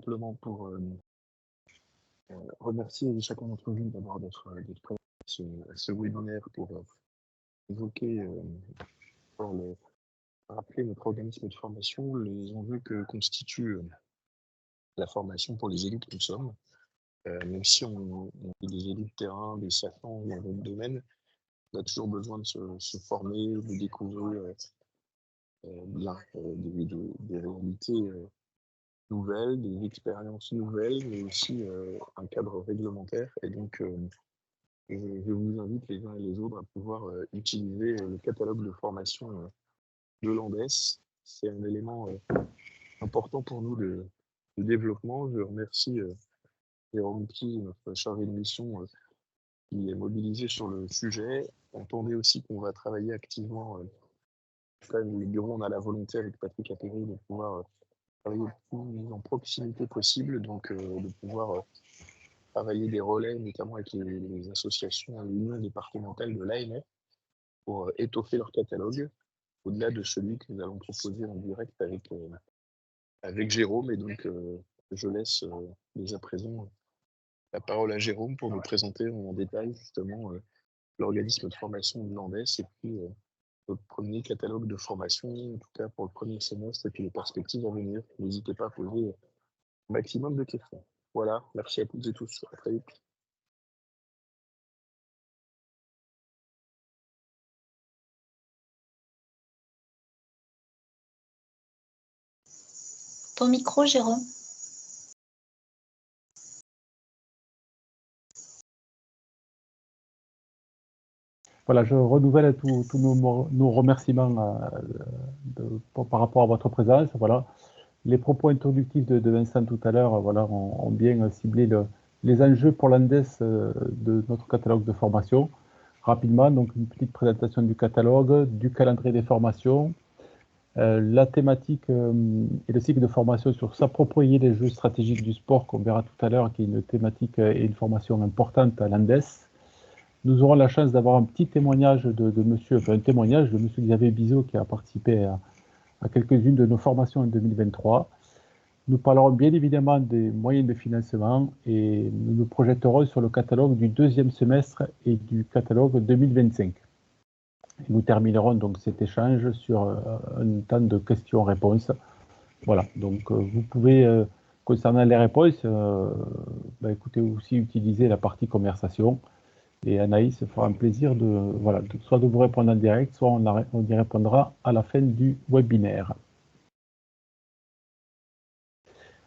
simplement pour remercier chacun d'entre vous d'abord d'être présent à ce webinaire pour évoquer, pour rappeler notre organisme de formation, les enjeux que constitue la formation pour les élus que nous sommes. Même si on est des élus de terrain, des sachants dans notre domaine, on a toujours besoin de se former, de découvrir des réalités nouvelles, des expériences nouvelles, mais aussi un cadre réglementaire. Et donc, je vous invite les uns et les autres à pouvoir utiliser le catalogue de formation de l'ANDES. C'est un élément important pour nous de développement. Je remercie Jérôme Qui, notre chargé de mission, qui est mobilisé sur le sujet. Entendez aussi qu'on va travailler activement. Le bureau, on a la volonté avec Patrick Apéry de pouvoir travailler le plus en proximité possible, donc de pouvoir travailler des relais, notamment avec les associations et l'union départementale de l'AMF, pour étoffer leur catalogue, au-delà de celui que nous allons proposer en direct avec Jérôme. Et donc, je laisse dès à présent la parole à Jérôme pour nous présenter en détail justement l'organisme de formation de l'ANDES et puis notre premier catalogue de formation, en tout cas pour le premier semestre et puis les perspectives à venir. N'hésitez pas à poser un maximum de questions. Voilà, merci à toutes et tous. À très vite. Ton micro, Jérôme. Voilà, je renouvelle tous nos remerciements par rapport à votre présence. Voilà. Les propos introductifs de Vincent tout à l'heure ont bien ciblé les enjeux pour l'ANDES de notre catalogue de formation. Rapidement, donc une petite présentation du catalogue, du calendrier des formations, la thématique et le cycle de formation sur s'approprier les jeux stratégiques du sport, qu'on verra tout à l'heure, qui est une thématique et une formation importante à l'ANDES. Nous aurons la chance d'avoir un petit témoignage de monsieur Xavier Bizot, qui a participé à quelques-unes de nos formations en 2023. Nous parlerons bien évidemment des moyens de financement et nous nous projetterons sur le catalogue du deuxième semestre et du catalogue 2025. Et nous terminerons donc cet échange sur un temps de questions-réponses. Voilà, donc vous pouvez, concernant les réponses, écoutez, aussi utiliser la partie conversation. Et Anaïs fera un plaisir soit de vous répondre en direct, soit on y répondra à la fin du webinaire.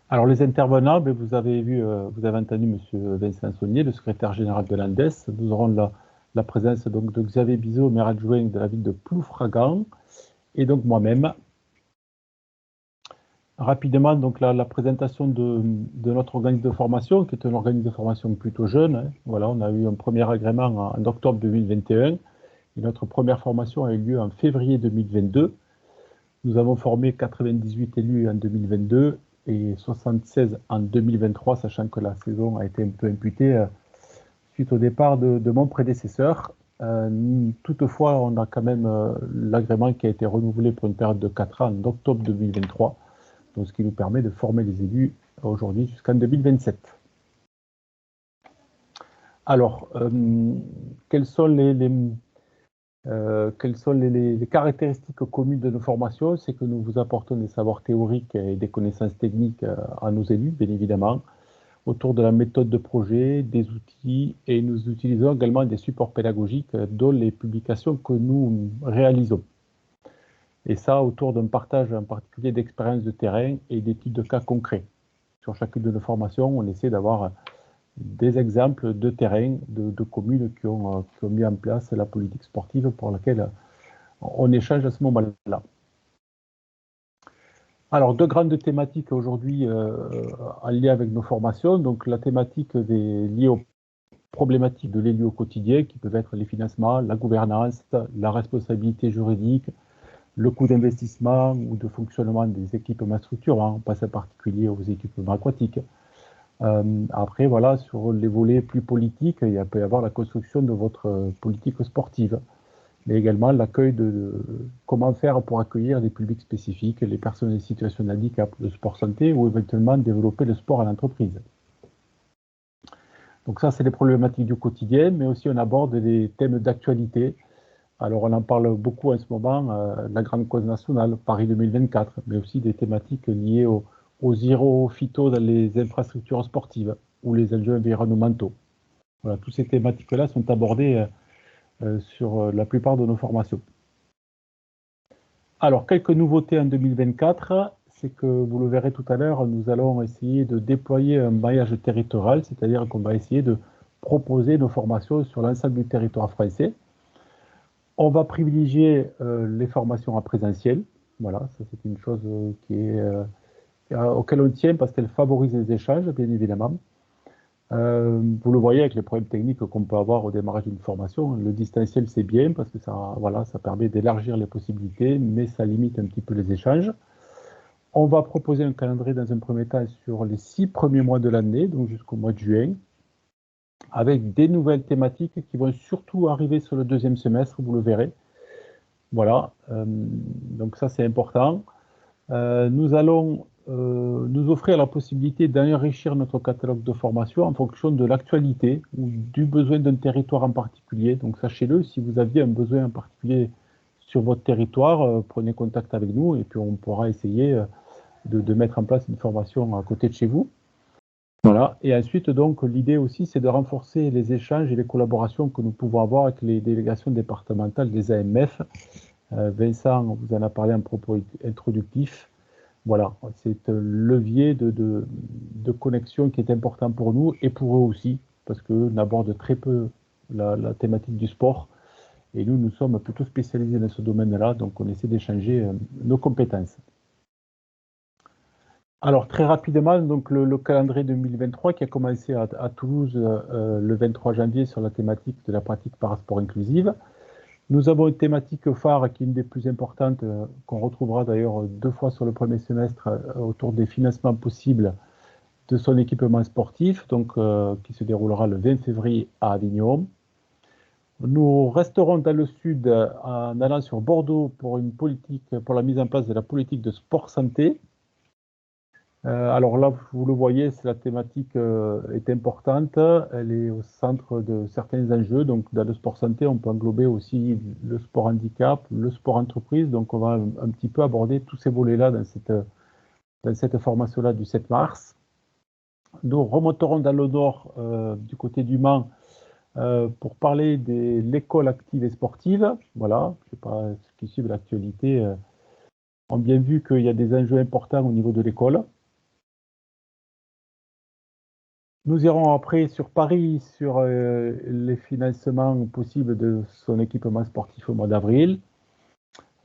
Alors les intervenants, vous avez entendu M. Vincent Saunier, le secrétaire général de l'ANDES. Nous aurons la présence donc de Xavier Bizot, maire adjoint de la ville de Ploufragan, et donc moi-même. Rapidement, donc la présentation de notre organisme de formation, qui est un organisme de formation plutôt jeune. Hein. Voilà, on a eu un premier agrément en octobre 2021 et notre première formation a eu lieu en février 2022. Nous avons formé 98 élus en 2022 et 76 en 2023, sachant que la saison a été un peu imputée suite au départ de mon prédécesseur. Toutefois, on a quand même l'agrément qui a été renouvelé pour une période de 4 ans en octobre 2023. Donc, ce qui nous permet de former les élus aujourd'hui jusqu'en 2027. Alors, quelles sont les caractéristiques communes de nos formations? C'est que nous vous apportons des savoirs théoriques et des connaissances techniques à nos élus, bien évidemment, autour de la méthode de projet, des outils, et nous utilisons également des supports pédagogiques, dont les publications que nous réalisons. Et ça, autour d'un partage en particulier d'expériences de terrain et d'études de cas concrets. Sur chacune de nos formations, on essaie d'avoir des exemples de terrain, de communes qui ont mis en place la politique sportive pour laquelle on échange à ce moment-là. Alors, deux grandes thématiques aujourd'hui en lien avec nos formations. Donc, la thématique liée aux problématiques de l'élu au quotidien, qui peuvent être les financements, la gouvernance, la responsabilité juridique, le coût d'investissement ou de fonctionnement des équipements structurants, on passe en particulier aux équipements aquatiques. Après, voilà, sur les volets plus politiques, il peut y avoir la construction de votre politique sportive. mais également l'accueil de comment faire pour accueillir des publics spécifiques, les personnes en situation de handicap, le sport santé ou éventuellement développer le sport à l'entreprise. Donc ça, c'est les problématiques du quotidien, mais aussi on aborde des thèmes d'actualité. Alors on en parle beaucoup en ce moment, la grande cause nationale, Paris 2024, mais aussi des thématiques liées au zéro phyto dans les infrastructures sportives ou les enjeux environnementaux. Voilà, toutes ces thématiques-là sont abordées sur la plupart de nos formations. Alors, quelques nouveautés en 2024, c'est que vous le verrez tout à l'heure, nous allons essayer de déployer un maillage territorial, c'est-à-dire qu'on va essayer de proposer nos formations sur l'ensemble du territoire français. On va privilégier les formations en présentiel. Voilà, ça c'est une chose auquel on tient parce qu'elle favorise les échanges, bien évidemment. Vous le voyez avec les problèmes techniques qu'on peut avoir au démarrage d'une formation. Le distanciel, c'est bien parce que ça permet d'élargir les possibilités, mais ça limite un petit peu les échanges. On va proposer un calendrier dans un premier temps sur les 6 premiers mois de l'année, donc jusqu'au mois de juin, avec des nouvelles thématiques qui vont surtout arriver sur le deuxième semestre, vous le verrez. Voilà, donc ça c'est important. Nous allons nous offrir la possibilité d'enrichir notre catalogue de formation en fonction de l'actualité ou du besoin d'un territoire en particulier. Donc sachez-le, si vous aviez un besoin en particulier sur votre territoire, prenez contact avec nous et puis on pourra essayer de mettre en place une formation à côté de chez vous. Voilà. Et ensuite, donc, l'idée aussi, c'est de renforcer les échanges et les collaborations que nous pouvons avoir avec les délégations départementales des AMF. Vincent vous en a parlé en propos introductif. Voilà, c'est un levier de connexion qui est important pour nous et pour eux aussi, parce qu'on aborde très peu la thématique du sport. Et nous sommes plutôt spécialisés dans ce domaine-là, donc on essaie d'échanger nos compétences. Alors, très rapidement, donc le calendrier 2023 qui a commencé à Toulouse le 23 janvier sur la thématique de la pratique parasport inclusive. Nous avons une thématique phare qui est une des plus importantes, qu'on retrouvera d'ailleurs 2 fois sur le premier semestre, autour des financements possibles de son équipement sportif, donc qui se déroulera le 20 février à Avignon. Nous resterons dans le sud en allant sur Bordeaux pour la mise en place de la politique de sport santé. Alors là, vous le voyez, la thématique est importante, elle est au centre de certains enjeux. Donc dans le sport santé, on peut englober aussi le sport handicap, le sport entreprise. Donc on va un petit peu aborder tous ces volets-là dans cette formation-là du 7 mars. Nous remonterons dans le nord, du côté du Mans, pour parler de l'école active et sportive. Voilà, je ne sais pas, ceux qui suivent l'actualité ont bien vu qu'il y a des enjeux importants au niveau de l'école. Nous irons après sur Paris sur les financements possibles de son équipement sportif au mois d'avril.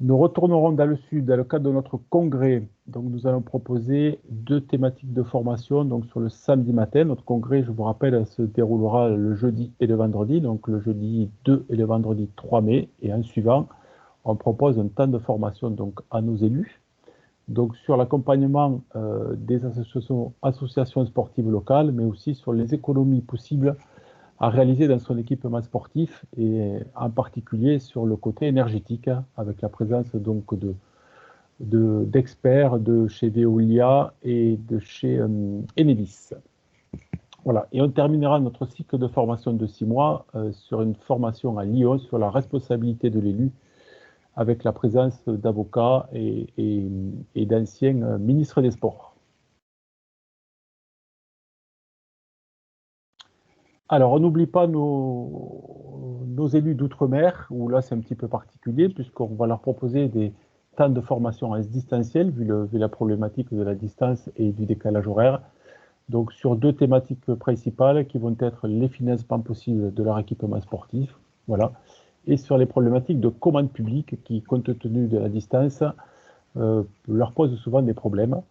Nous retournerons dans le sud dans le cadre de notre congrès. Donc nous allons proposer 2 thématiques de formation. Donc sur le samedi matin, notre congrès, je vous rappelle, se déroulera le jeudi et le vendredi. Donc le jeudi 2 et le vendredi 3 mai. Et en suivant, on propose un temps de formation donc à nos élus. Donc sur l'accompagnement des associations sportives locales, mais aussi sur les économies possibles à réaliser dans son équipement sportif et en particulier sur le côté énergétique, avec la présence donc d'experts de chez Veolia et de chez Enedis. Voilà, et on terminera notre cycle de formation de 6 mois sur une formation à Lyon sur la responsabilité de l'élu, avec la présence d'avocats et d'anciens ministres des Sports. Alors, on n'oublie pas nos élus d'outre-mer, où là c'est un petit peu particulier, puisqu'on va leur proposer des temps de formation en distanciel, vu la problématique de la distance et du décalage horaire. Donc, sur 2 thématiques principales qui vont être les financements possibles de leur équipement sportif, voilà, et sur les problématiques de commande publique qui, compte tenu de la distance, leur posent souvent des problèmes.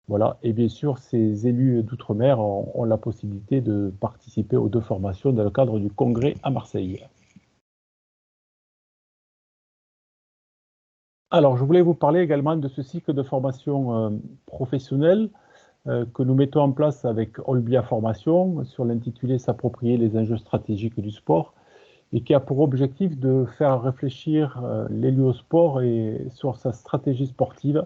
Voilà. Et bien sûr, ces élus d'outre-mer ont la possibilité de participer aux 2 formations dans le cadre du congrès à Marseille. Alors, je voulais vous parler également de ce cycle de formation professionnelle que nous mettons en place avec Olbia Formation sur l'intitulé « S'approprier les enjeux stratégiques du sport », et qui a pour objectif de faire réfléchir l'héliosport et sur sa stratégie sportive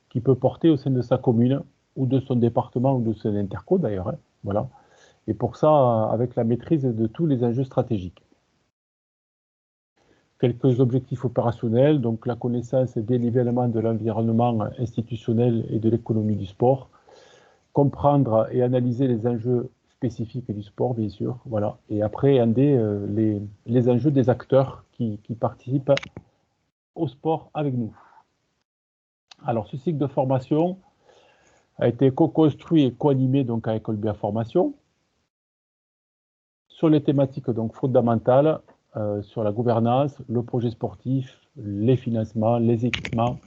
qu'il peut porter au sein de sa commune ou de son département ou de son interco d'ailleurs. Hein, voilà. Et pour ça, avec la maîtrise de tous les enjeux stratégiques. Quelques objectifs opérationnels, donc la connaissance des nivellements de l'environnement institutionnel et de l'économie du sport, comprendre et analyser les enjeux spécifiques du sport, bien sûr, voilà, et appréhender les enjeux des acteurs qui participent au sport avec nous. Alors, ce cycle de formation a été co-construit et co-animé donc avec Olbia Formation sur les thématiques donc fondamentales, sur la gouvernance, le projet sportif, les financements, les équipements,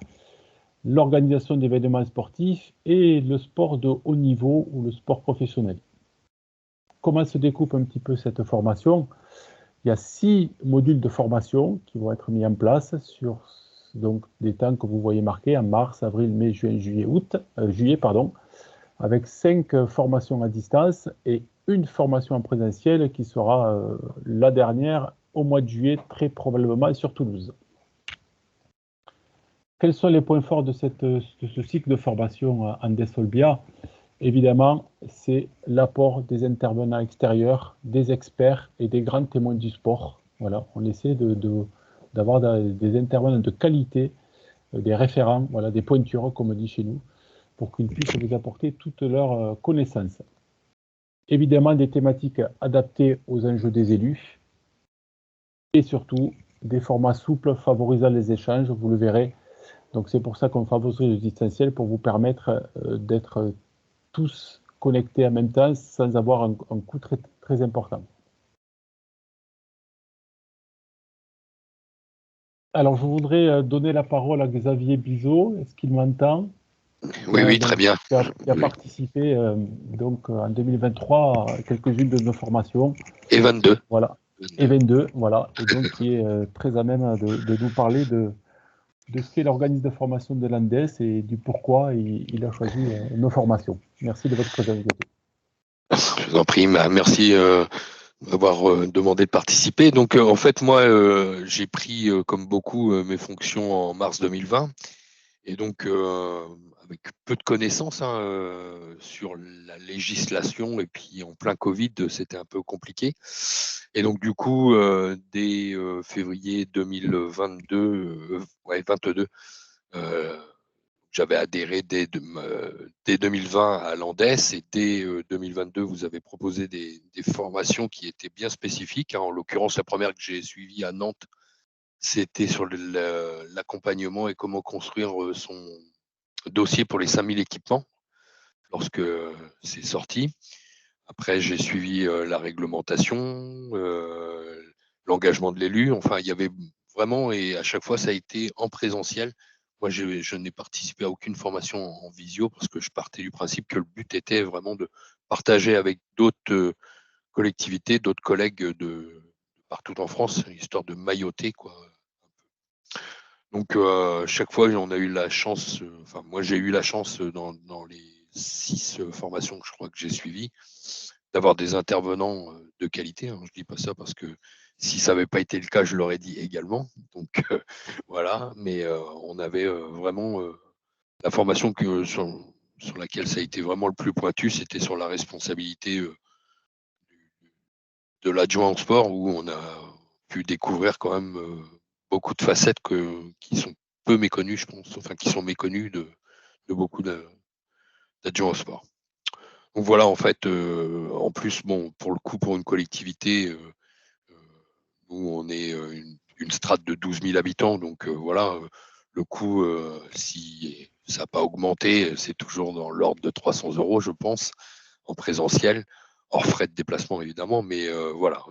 l'organisation d'événements sportifs et le sport de haut niveau ou le sport professionnel. Comment se découpe un petit peu cette formation? Il y a 6 modules de formation qui vont être mis en place sur donc, des temps que vous voyez marqués en mars, avril, mai, juin, juillet, avec 5 formations à distance et une formation en présentiel qui sera la dernière au mois de juillet, très probablement sur Toulouse. Quels sont les points forts de ce cycle de formation en Olbia? Évidemment, c'est l'apport des intervenants extérieurs, des experts et des grands témoins du sport. Voilà, on essaie d'avoir des intervenants de qualité, des référents, voilà, des pointures, comme on dit chez nous, pour qu'ils puissent vous apporter toutes leurs connaissances. Évidemment, des thématiques adaptées aux enjeux des élus et surtout des formats souples favorisant les échanges, vous le verrez. Donc c'est pour ça qu'on favorise le distanciel pour vous permettre d'être tous connectés en même temps sans avoir un coût très, très important. Alors je voudrais donner la parole à Xavier Bizot. Est-ce qu'il m'entend? Oui, très bien. Qui a participé donc en 2023 à quelques-unes de nos formations. Et 22. Voilà. Et 22, voilà. Et donc qui est très à même de nous parler de ce qu'est l'organisme de formation de l'ANDES et du pourquoi il a choisi nos formations. Merci de votre présence. Je vous en prie, merci d'avoir demandé de participer. Donc en fait, moi, j'ai pris, comme beaucoup, mes fonctions en mars 2020. Et donc, avec peu de connaissances sur la législation, et puis en plein Covid, c'était un peu compliqué. Et donc, du coup, dès février 2022, j'avais adhéré dès 2020 à l'ANDES, et dès 2022, vous avez proposé des formations qui étaient bien spécifiques. En l'occurrence, la première que j'ai suivie à Nantes, c'était sur l'accompagnement et comment construire son dossier pour les 5000 équipements lorsque c'est sorti. Après, j'ai suivi la réglementation, l'engagement de l'élu. Enfin, il y avait vraiment, et à chaque fois, ça a été en présentiel. Moi, je n'ai participé à aucune formation en visio parce que je partais du principe que le but était vraiment de partager avec d'autres collectivités, d'autres collègues de partout en France, histoire de mailloter, quoi. Donc, chaque fois, on a eu la chance, enfin, moi, j'ai eu la chance dans les 6 formations que je crois que j'ai suivies, d'avoir des intervenants de qualité. Je ne dis pas ça parce que si ça n'avait pas été le cas, je l'aurais dit également. Donc, voilà. Mais on avait vraiment la formation sur laquelle ça a été vraiment le plus pointu, c'était sur la responsabilité de l'adjoint au sport, où on a pu découvrir quand même beaucoup de facettes qui sont peu méconnues, je pense, enfin qui sont méconnues de beaucoup d'adjoints au sport. Donc voilà, en fait, en plus, bon, pour le coup, pour une collectivité, nous, on est une strate de 12 000 habitants, donc voilà, le coût, si ça n'a pas augmenté, c'est toujours dans l'ordre de 300 €, je pense, en présentiel, hors frais de déplacement évidemment, mais voilà.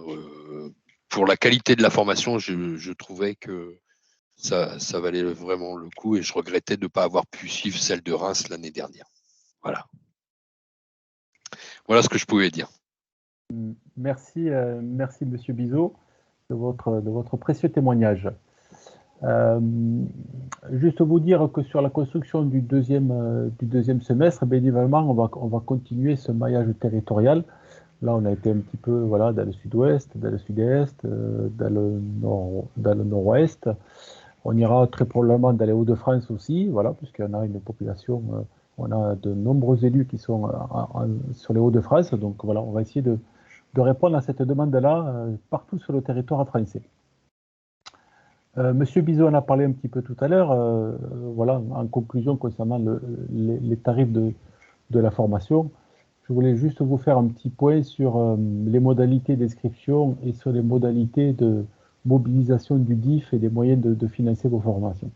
Pour la qualité de la formation, je trouvais que ça valait vraiment le coup, et je regrettais de ne pas avoir pu suivre celle de Reims l'année dernière. Voilà. Voilà ce que je pouvais dire. Merci, merci Monsieur Bizot de votre précieux témoignage. Juste vous dire que sur la construction du deuxième semestre, bien évidemment, on va continuer ce maillage territorial Là, on a été un petit peu voilà, dans le sud-ouest, dans le sud-est, dans le nord-ouest. On ira très probablement dans les Hauts-de-France aussi, voilà, puisqu'on a une population, on a de nombreux élus qui sont sur les Hauts-de-France. Donc voilà, on va essayer de répondre à cette demande-là partout sur le territoire français. Monsieur Bizot en a parlé un petit peu tout à l'heure. Voilà, en conclusion concernant les tarifs de la formation, je voulais juste vous faire un petit point sur les modalités d'inscription et sur les modalités de mobilisation du DIF et des moyens de financer vos formations.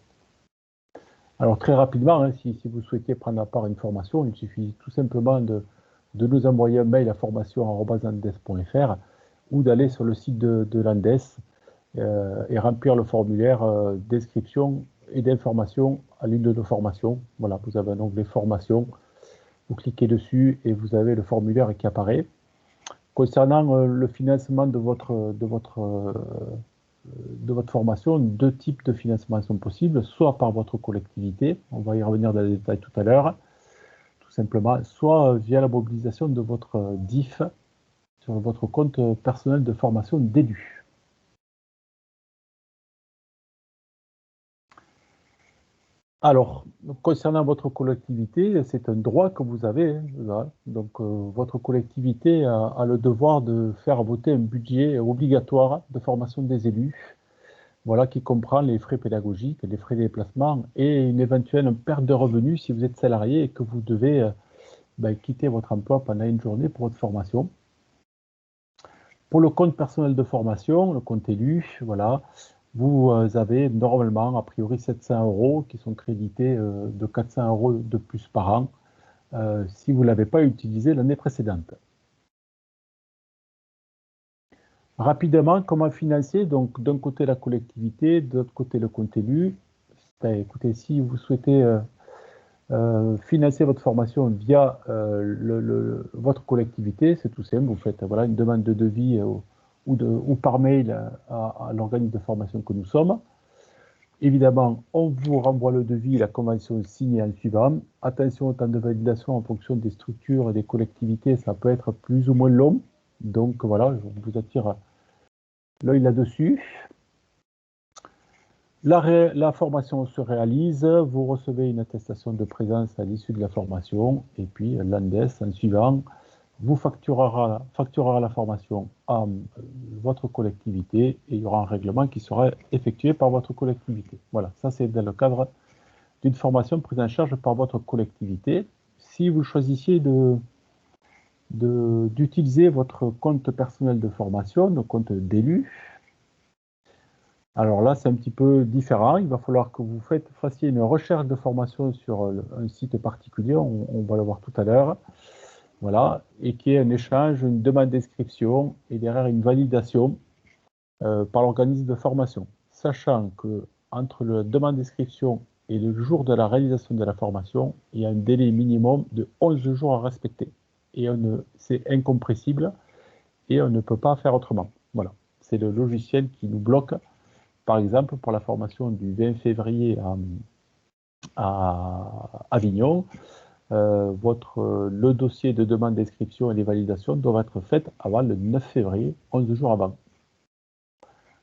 Alors très rapidement, hein, si vous souhaitez prendre à part une formation, il suffit tout simplement de nous envoyer un mail à formation@andes.fr ou d'aller sur le site de l'Andes et remplir le formulaire d'inscription et d'information à l'une de nos formations. Voilà, vous avez un onglet formation, vous cliquez dessus et vous avez le formulaire qui apparaît. Concernant le financement de votre formation, deux types de financement sont possibles, soit par votre collectivité, on va y revenir dans les détails tout à l'heure, tout simplement, soit via la mobilisation de votre DIF sur votre compte personnel de formation d'élu. Alors, concernant votre collectivité, c'est un droit que vous avez. Hein, donc, votre collectivité a le devoir de faire voter un budget obligatoire de formation des élus, voilà, qui comprend les frais pédagogiques, les frais de déplacement et une éventuelle perte de revenus si vous êtes salarié et que vous devez quitter votre emploi pendant une journée pour votre formation. Pour le compte personnel de formation, le compte élu, voilà, vous avez normalement, a priori, 700 € qui sont crédités de 400 € de plus par an si vous ne l'avez pas utilisé l'année précédente. Rapidement, comment financer? Donc, d'un côté la collectivité, de l'autre côté le compte élu. Écoutez, si vous souhaitez financer votre formation via votre collectivité, c'est tout simple. Vous faites voilà, une demande de devis ou par mail à l'organisme de formation que nous sommes. Évidemment, on vous renvoie le devis et la convention signée en suivant. Attention au temps de validation en fonction des structures et des collectivités, ça peut être plus ou moins long. Donc voilà, je vous attire l'œil là-dessus. La formation se réalise, vous recevez une attestation de présence à l'issue de la formation et puis l'ANDES en suivant vous facturera la formation à votre collectivité et il y aura un règlement qui sera effectué par votre collectivité. Voilà, ça c'est dans le cadre d'une formation prise en charge par votre collectivité. Si vous choisissiez d'utiliser votre compte personnel de formation, le compte d'élu, alors là c'est un petit peu différent. Il va falloir que vous fassiez une recherche de formation sur un site particulier, on va le voir tout à l'heure. Voilà, et qui est un échange, une demande d'inscription et derrière une validation par l'organisme de formation. Sachant que entre la demande d'inscription et le jour de la réalisation de la formation, il y a un délai minimum de 11 jours à respecter. Et c'est incompressible et on ne peut pas faire autrement. Voilà, c'est le logiciel qui nous bloque. Par exemple, pour la formation du 20 février à Avignon, le dossier de demande d'inscription et les validations doivent être faites avant le 9 février, 11 jours avant.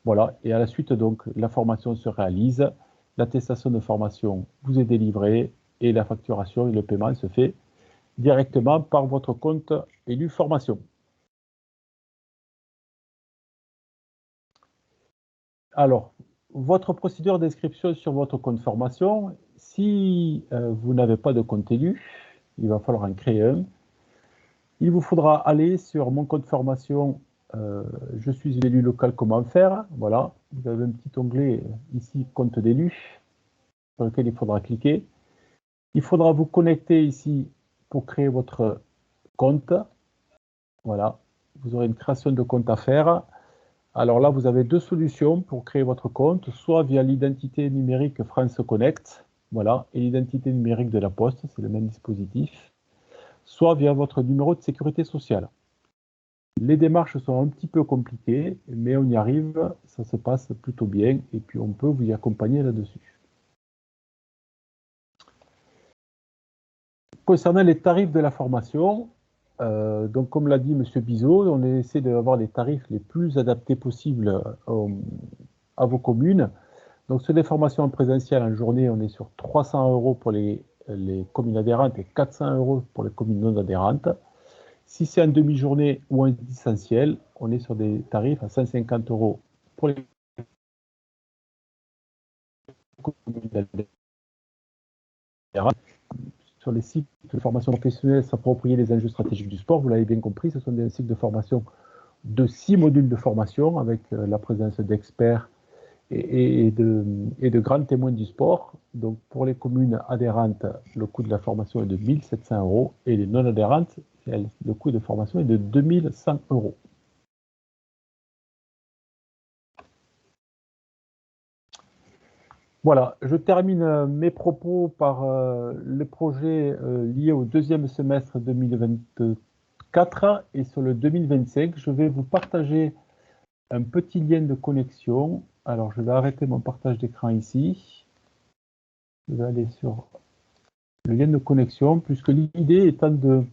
Voilà, et à la suite, donc, la formation se réalise, l'attestation de formation vous est délivrée et la facturation et le paiement se fait directement par votre compte élu formation. Alors, votre procédure d'inscription sur votre compte formation, si vous n'avez pas de compte élu, il va falloir en créer un. Il vous faudra aller sur mon compte formation, je suis élu local, comment faire? Voilà, vous avez un petit onglet ici, compte d'élu, sur lequel il faudra cliquer. Il faudra vous connecter ici pour créer votre compte. Voilà, vous aurez une création de compte à faire. Alors là, vous avez deux solutions pour créer votre compte, soit via l'identité numérique France Connect, voilà, et l'identité numérique de la Poste, c'est le même dispositif, soit via votre numéro de sécurité sociale. Les démarches sont un petit peu compliquées, mais on y arrive, ça se passe plutôt bien, et puis on peut vous y accompagner là-dessus. Concernant les tarifs de la formation, Donc, comme l'a dit M. Bizot, on essaie d'avoir les tarifs les plus adaptés possibles à vos communes. Donc, sur les formations en présentiel en journée, on est sur 300 € pour les communes adhérentes et 400 € pour les communes non adhérentes. Si c'est en demi-journée ou en distanciel, on est sur des tarifs à 150 € pour les communes adhérentes. Sur les cycles de formation professionnelle, s'approprier les enjeux stratégiques du sport, vous l'avez bien compris, ce sont des cycles de formation de 6 modules de formation avec la présence d'experts et de grands témoins du sport. Donc, pour les communes adhérentes, le coût de la formation est de 1 700 € et les non adhérentes, le coût de formation est de 2 100 €. Voilà, je termine mes propos par les projets liés au deuxième semestre 2024 et sur le 2025. Je vais vous partager un petit lien de connexion. Alors, je vais arrêter mon partage d'écran ici. Je vais aller sur le lien de connexion, puisque l'idée étant de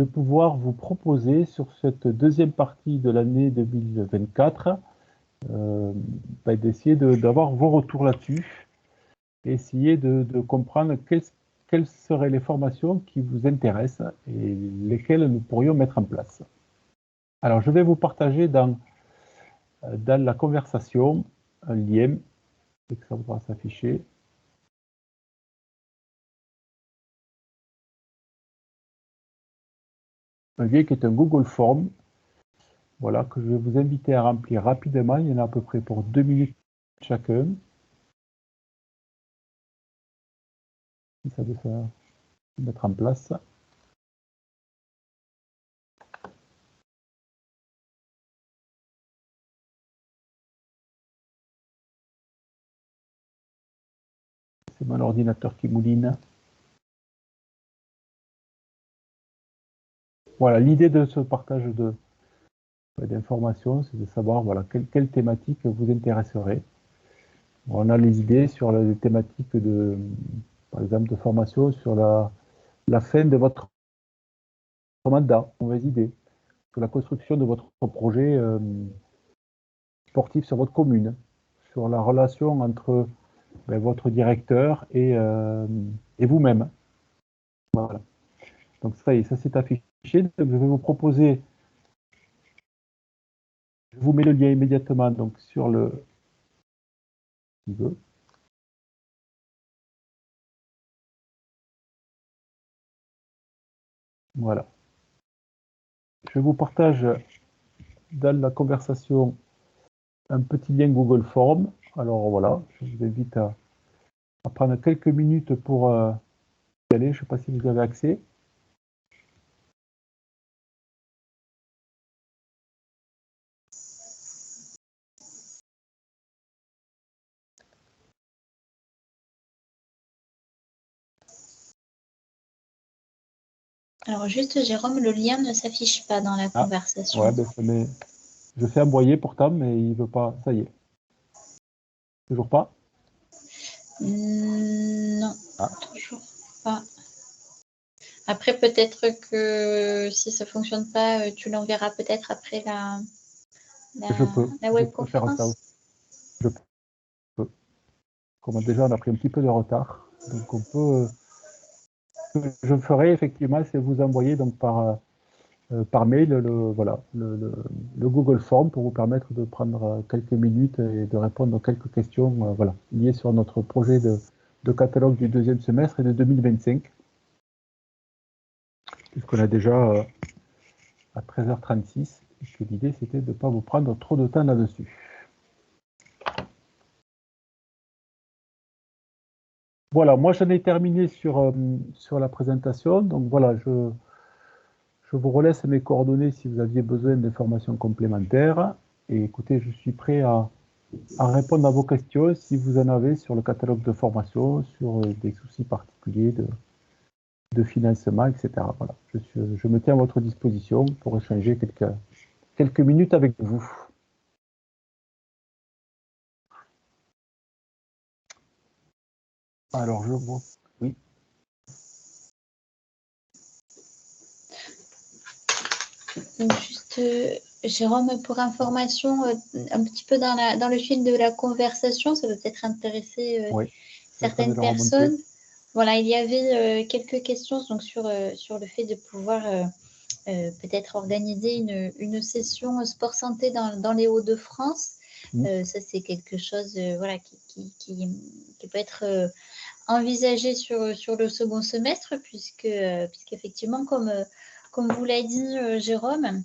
pouvoir vous proposer sur cette deuxième partie de l'année 2024, d'essayer d'avoir vos retours là-dessus et essayer de comprendre quelles seraient les formations qui vous intéressent et lesquelles nous pourrions mettre en place. Alors, je vais vous partager dans la conversation un lien, et que ça voudra s'afficher. Un lien qui est un Google Form, voilà, que je vais vous inviter à remplir rapidement. Il y en a à peu près pour 2 minutes chacun. Si ça veut se mettre en place. C'est mon ordinateur qui mouline. Voilà, l'idée de ce partage d'informations, c'est de savoir voilà, quelle thématique vous intéresserait. On a les idées sur les thématiques par exemple, de formation sur la fin de votre mandat, mauvaise idée, sur la construction de votre projet sportif sur votre commune, sur la relation entre votre directeur et vous-même. Voilà. Donc ça y est, ça c'est affiché. Donc, je vais vous proposer, je vous mets le lien immédiatement donc sur le voilà. Je vous partage dans la conversation un petit lien Google Form. Alors voilà, je vous invite à prendre quelques minutes pour y aller. Je ne sais pas si vous avez accès. Alors juste, Jérôme, le lien ne s'affiche pas dans la conversation. Ouais, je fais envoyer pourtant, mais il ne veut pas. Ça y est. Toujours pas? Non, toujours pas. Après, peut-être que si ça ne fonctionne pas, tu l'enverras peut-être après la webconférence. Je peux. Comme déjà, on a pris un petit peu de retard. Donc, on peut. Ce que je ferai effectivement, c'est vous envoyer donc par mail le Google Form pour vous permettre de prendre quelques minutes et de répondre aux quelques questions voilà, liées sur notre projet de catalogue du deuxième semestre et de 2025. Puisqu'on a déjà à 13h36 et que l'idée c'était de ne pas vous prendre trop de temps là-dessus. Voilà, moi j'en ai terminé sur la présentation. Donc voilà, je vous relaisse mes coordonnées si vous aviez besoin d'informations complémentaires. Et écoutez, je suis prêt à répondre à vos questions si vous en avez sur le catalogue de formation, sur des soucis particuliers de financement, etc. Voilà, je me tiens à votre disposition pour échanger quelques minutes avec vous. Alors, oui. Juste, Jérôme, pour information, un petit peu dans le fil de la conversation, ça va peut-être intéresser Oui, certaines personnes. Voilà, il y avait quelques questions donc, sur le fait de pouvoir peut-être organiser une session sport santé dans les Hauts-de-France. Ça, c'est quelque chose voilà, qui peut être envisagé sur le second semestre, puisqu'effectivement, comme vous l'a dit Jérôme,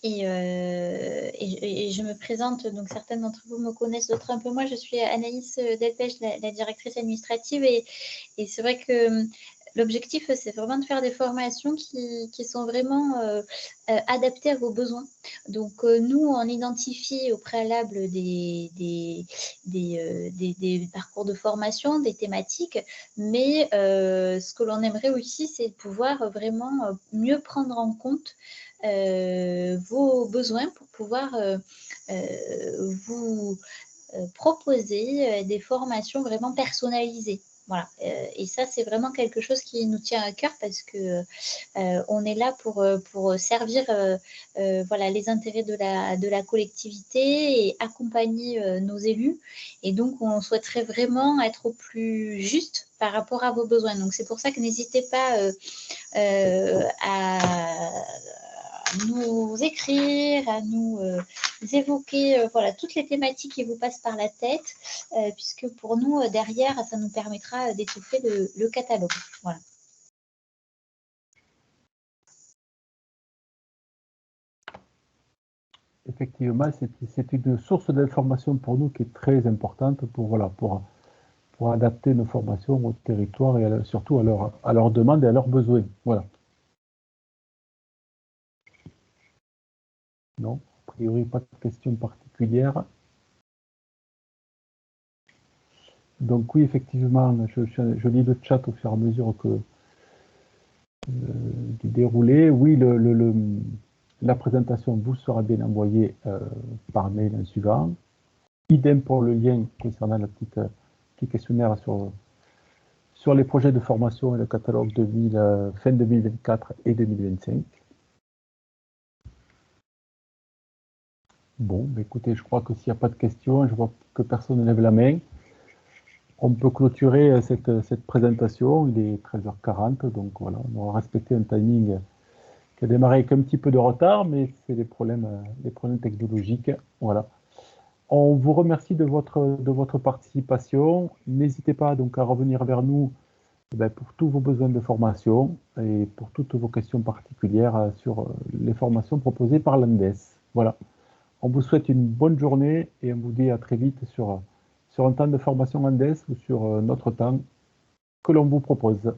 et je me présente, donc certaines d'entre vous me connaissent, d'autres un peu moins. Je suis Anaïs Delpech, la directrice administrative, et c'est vrai que l'objectif, c'est vraiment de faire des formations qui sont vraiment adaptées à vos besoins. Donc, nous, on identifie au préalable des parcours de formation, des thématiques, mais ce que l'on aimerait aussi, c'est de pouvoir vraiment mieux prendre en compte vos besoins pour pouvoir vous proposer des formations vraiment personnalisées. Voilà. Et ça, c'est vraiment quelque chose qui nous tient à cœur parce que on est là pour servir voilà, les intérêts de la collectivité et accompagner nos élus. Et donc, on souhaiterait vraiment être au plus juste par rapport à vos besoins. Donc, c'est pour ça que n'hésitez pas à nous écrire, à nous évoquer voilà, toutes les thématiques qui vous passent par la tête, puisque pour nous, derrière, ça nous permettra d'étouffer le catalogue. Voilà. Effectivement, c'est une source d'information pour nous qui est très importante pour adapter nos formations au territoire et surtout à leurs demandes et à leurs besoins. Voilà. Non, a priori, pas de questions particulières. Donc oui, effectivement, je lis le chat au fur et à mesure du déroulé. Oui, la présentation vous sera bien envoyée par mail en suivant. Idem pour le lien concernant le petit questionnaire sur les projets de formation et le catalogue fin 2024 et 2025. Bon, écoutez, je crois que s'il n'y a pas de questions, je vois que personne ne lève la main. On peut clôturer cette présentation. Il est 13h40, donc voilà, on va respecter un timing qui a démarré avec un petit peu de retard, mais c'est des problèmes technologiques. Voilà. On vous remercie de votre participation. N'hésitez pas donc à revenir vers nous pour tous vos besoins de formation et pour toutes vos questions particulières sur les formations proposées par l'ANDES. Voilà. On vous souhaite une bonne journée et on vous dit à très vite sur un temps de formation ANDES ou sur notre temps que l'on vous propose.